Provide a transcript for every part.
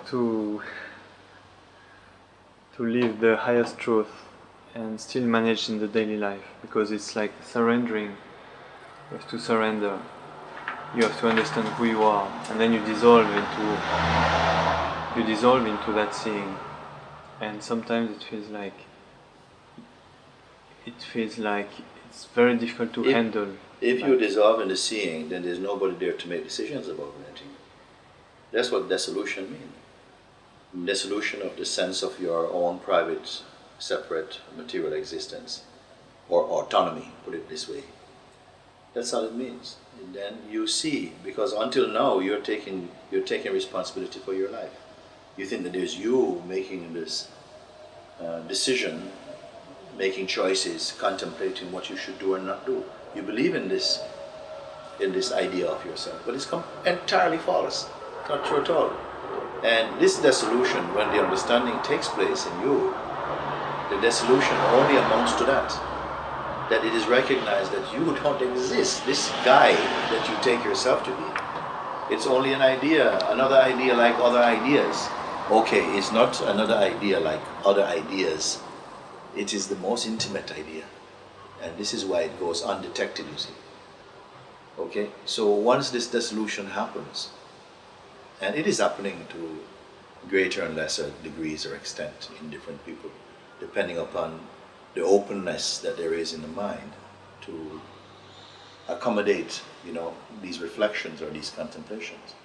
to live the highest truth and still manage in the daily life, because it's like surrendering. You have to surrender. You have to understand who you are, and then you dissolve into that seeing. And sometimes it feels like it's very difficult to handle. If you dissolve in the seeing, then there's nobody there to make decisions about anything. That's what dissolution means. Dissolution of the sense of your own private, separate material existence, or autonomy, put it this way. That's all it means. And then you see, because until now you're taking responsibility for your life. You think that there's you making this decision, making choices, contemplating what you should do or not do. You believe in this idea of yourself, but it's entirely false. It's not true at all. And this dissolution, when the understanding takes place in you, the dissolution only amounts to that it is recognized that you don't exist. This guy that you take yourself to be, it's only an idea, another idea like other ideas. Okay, it's not another idea like other ideas. It is the most intimate idea. And this is why it goes undetected, you see. Okay, so once this dissolution happens, and it is happening to greater and lesser degrees or extent in different people, depending upon the openness that there is in the mind to accommodate, these reflections or these contemplations.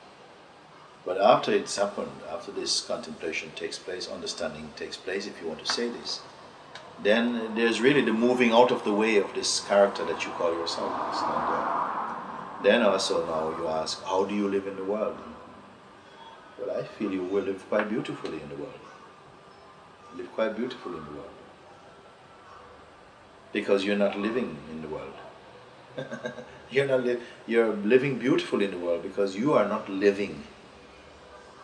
But after it's happened, after this contemplation takes place, understanding takes place, if you want to say this, then there's really the moving out of the way of this character that you call yourself. Then also now you ask, how do you live in the world? Well, I feel you will live quite beautifully in the world. Live quite beautifully in the world. Because you're not living in the world. You're living beautifully in the world because you are not living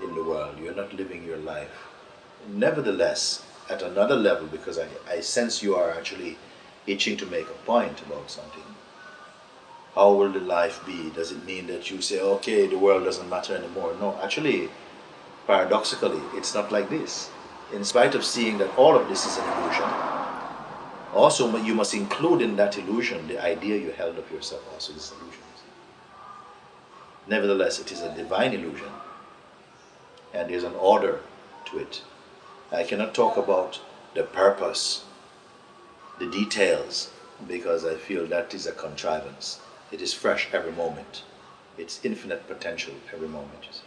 in the world. You're not living your life. Nevertheless, at another level, because I sense you are actually itching to make a point about something. How will the life be? Does it mean that you say, okay, the world doesn't matter anymore? No, actually, paradoxically, it's not like this. In spite of seeing that all of this is an illusion, also you must include in that illusion the idea you held of yourself also is illusion. Nevertheless, it is a divine illusion, and there's an order to it. I cannot talk about the purpose, the details, because I feel that is a contrivance. It is fresh every moment. It's infinite potential every moment.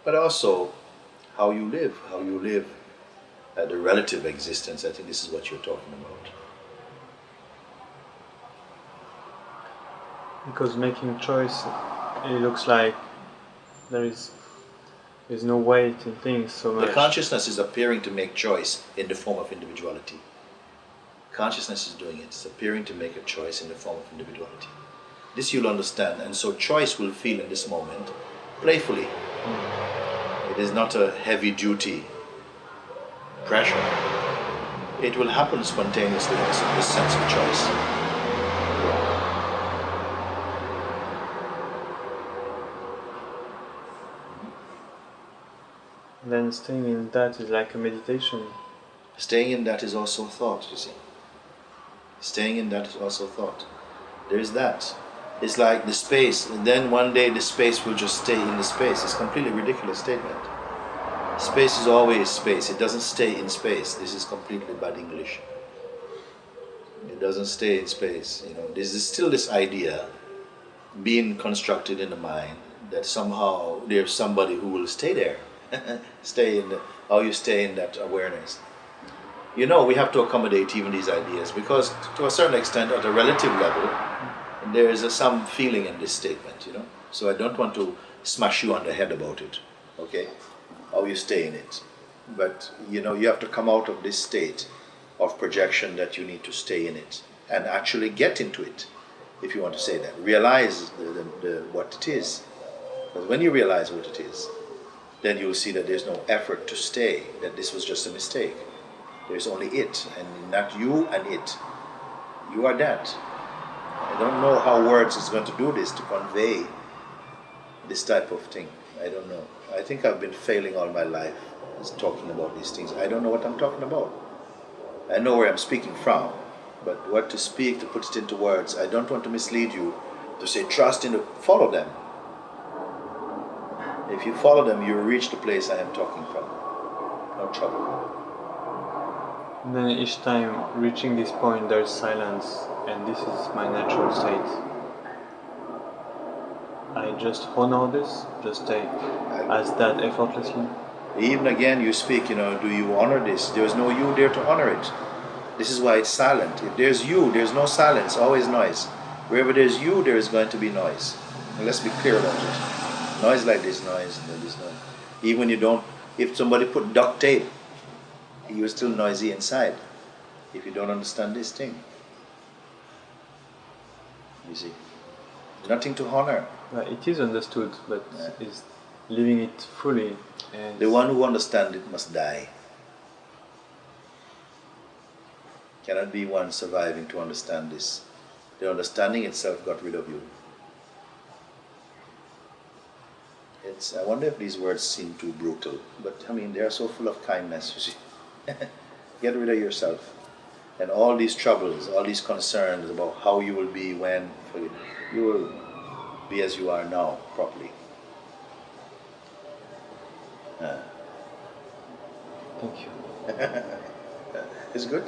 But also how you live the relative existence. I think this is what you're talking about. Because making choice, it looks like there's no weight in things so much. The consciousness is appearing to make choice in the form of individuality. Consciousness is doing it. It's appearing to make a choice in the form of individuality. This you'll understand, and so choice will feel in this moment playfully. It is not a heavy-duty pressure. It will happen spontaneously, this sense of choice. Then staying in that is like a meditation. Staying in that is also thought, you see. Staying in that is also thought. There's that. It's like the space, and then one day the space will just stay in the space. It's a completely ridiculous statement. Space is always space. It doesn't stay in space. This is completely bad English. It doesn't stay in space. This is still this idea being constructed in the mind that somehow there's somebody who will stay there. How you stay in that awareness. We have to accommodate even these ideas because to a certain extent at a relative level there is some feeling in this statement, So I don't want to smash you on the head about it, okay? How you stay in it. But you have to come out of this state of projection that you need to stay in it and actually get into it, if you want to say that. Realize what it is. Because when you realize what it is, then you'll see that there's no effort to stay, that this was just a mistake. There's only it, and not you and it. You are that. I don't know how words is going to do this, to convey this type of thing. I don't know. I think I've been failing all my life talking about these things. I don't know what I'm talking about. I know where I'm speaking from, but what to speak, to put it into words, I don't want to mislead you, to say trust in it, follow them. If you follow them, you reach the place I am talking from. No trouble. Then each time reaching this point there is silence, and this is my natural state. I just honor this, just take as that effortlessly. Even again you speak, do you honor this? There's no you there to honor it. This is why it's silent. If there's you, there's no silence, always noise. Wherever there's you, there is going to be noise. And let's be clear about it. Noise like this noise, and this noise. Even when you don't, if somebody put duct tape, you're still noisy inside. If you don't understand this thing. You see. Nothing to honor. It is understood, but is living it fully. And the one who understands it must die. Cannot be one surviving to understand this. The understanding itself got rid of you. I wonder if these words seem too brutal, but I mean they are so full of kindness, you see. Get rid of yourself. And all these troubles, all these concerns about how you will be when, you will be as you are now, properly. Thank you. It's good?